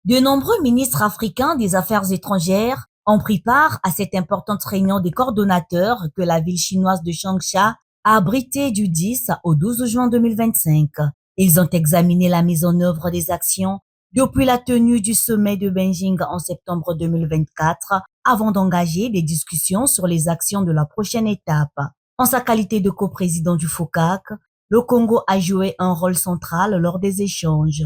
De nombreux ministres africains des Affaires étrangères ont pris part à cette importante réunion des coordonnateurs que la ville chinoise de Changsha a abritée du 10 au 12 juin 2025. Ils ont examiné la mise en œuvre des actions depuis la tenue du sommet de Beijing en septembre 2024 avant d'engager des discussions sur les actions de la prochaine étape. En sa qualité de coprésident du FOCAC, le Congo a joué un rôle central lors des échanges.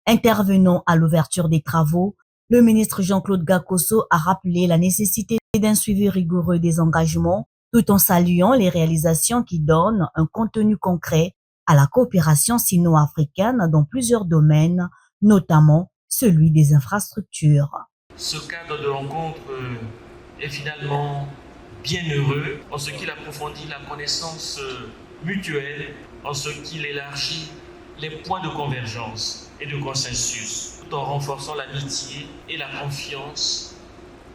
Intervenant à l'ouverture des travaux, le ministre Jean-Claude Gakoso a rappelé la nécessité d'un suivi rigoureux des engagements tout en saluant les réalisations qui donnent un contenu concret à la coopération sino-africaine dans plusieurs domaines, notamment celui des infrastructures. Ce cadre de rencontre est finalement bien heureux en ce qu'il approfondit la connaissance mutuelle, en ce qu'il élargit les points de convergence et de consensus, tout en renforçant l'amitié et la confiance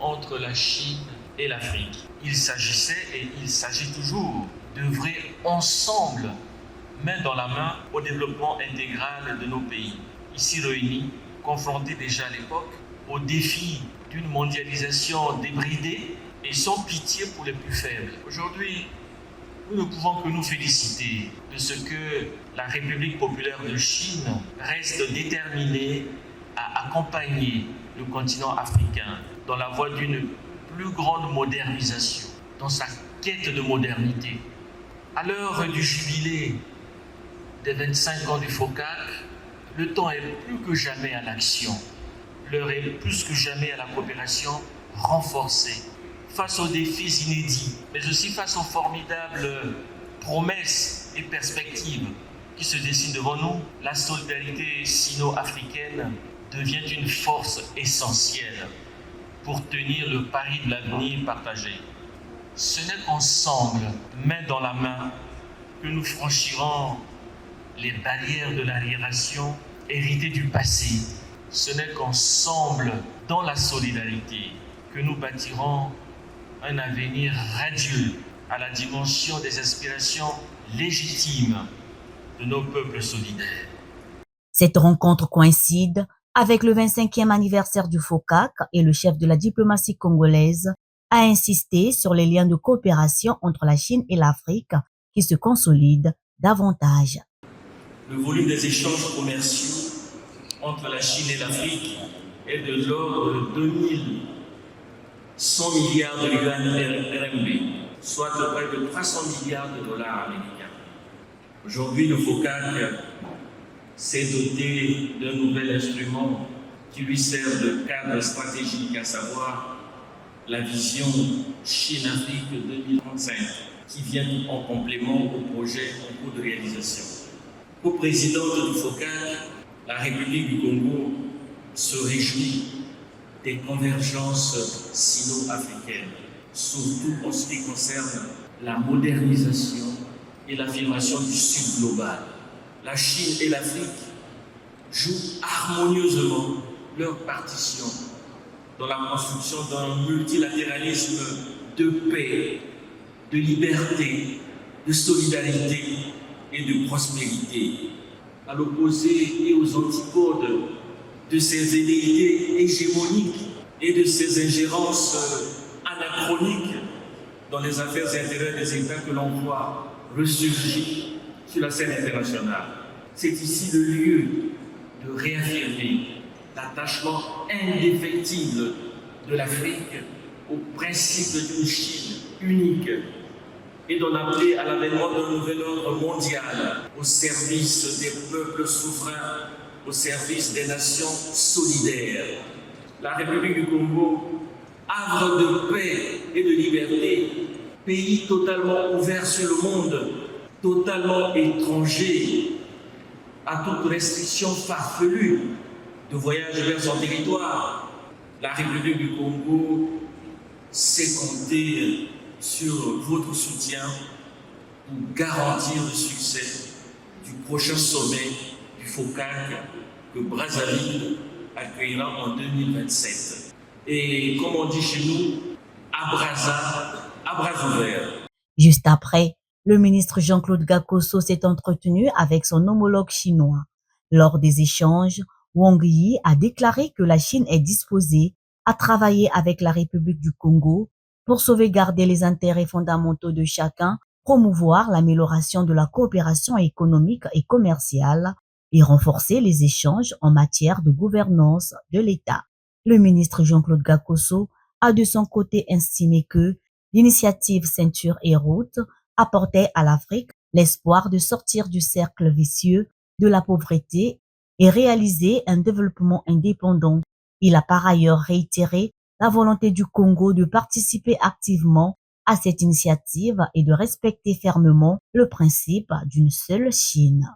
entre la Chine et l'Afrique. Il s'agissait et il s'agit toujours d'œuvrer ensemble, main dans la main, au développement intégral de nos pays, ici réunis, confrontés déjà à l'époque aux défis d'une mondialisation débridée et sans pitié pour les plus faibles. Aujourd'hui, nous ne pouvons que nous féliciter de ce que la République populaire de Chine reste déterminée à accompagner le continent africain dans la voie d'une plus grande modernisation, dans sa quête de modernité. À l'heure du jubilé des 25 ans du FOCAC, le temps est plus que jamais à l'action. L'heure est plus que jamais à la coopération renforcée, face aux défis inédits, mais aussi face aux formidables promesses et perspectives qui se dessinent devant nous. La solidarité sino-africaine devient une force essentielle pour tenir le pari de l'avenir partagé. Ce n'est qu'ensemble, main dans la main, que nous franchirons les barrières de l'arriération héritées du passé. Ce n'est qu'ensemble, dans la solidarité, que nous bâtirons un avenir radieux à la dimension des aspirations légitimes de nos peuples solidaires. Cette rencontre coïncide avec le 25e anniversaire du FOCAC et le chef de la diplomatie congolaise a insisté sur les liens de coopération entre la Chine et l'Afrique qui se consolident davantage. Le volume des échanges commerciaux entre la Chine et l'Afrique est de l'ordre de 2100 milliards de yuan RMB, soit de près de 300 milliards de dollars américains. Aujourd'hui, le FOCAC s'est doté d'un nouvel instrument qui lui sert de cadre stratégique, à savoir la vision Chine-Afrique 2035, qui vient en complément au projet en cours de réalisation. Co-présidente du FOCAC, la République du Congo se réjouit des convergences sino-africaines, surtout en ce qui concerne la modernisation et l'affirmation du Sud global. La Chine et l'Afrique jouent harmonieusement leur partition dans la construction d'un multilatéralisme de paix, de liberté, de solidarité et de prospérité, à l'opposé et aux antipodes de ces velléités hégémoniques et de ces ingérences anachroniques dans les affaires intérieures des États que l'on voit ressurgir sur la scène internationale. C'est ici le lieu de réaffirmer l'attachement indéfectible de l'Afrique au principe d'une Chine unique et d'en appeler à l'avènement d'un nouvel ordre mondial au service des peuples souverains, au service des nations solidaires. La République du Congo, havre de paix et de liberté, pays totalement ouvert sur le monde, totalement étranger à toute restriction farfelue de voyage vers son territoire. La République du Congo sait compter sur votre soutien pour garantir le succès du prochain sommet du FOCAC que Brazzaville accueillera en 2027. Et comme on dit chez nous, à bras ouverts. Juste après, le ministre Jean-Claude Gakoso s'est entretenu avec son homologue chinois. Lors des échanges, Wang Yi a déclaré que la Chine est disposée à travailler avec la République du Congo pour sauvegarder les intérêts fondamentaux de chacun, promouvoir l'amélioration de la coopération économique et commerciale et renforcer les échanges en matière de gouvernance de l'État. Le ministre Jean-Claude Gakoso a de son côté estimé que l'initiative Ceinture et Route apportait à l'Afrique l'espoir de sortir du cercle vicieux de la pauvreté et réaliser un développement indépendant. Il a par ailleurs réitéré la volonté du Congo de participer activement à cette initiative et de respecter fermement le principe d'une seule Chine.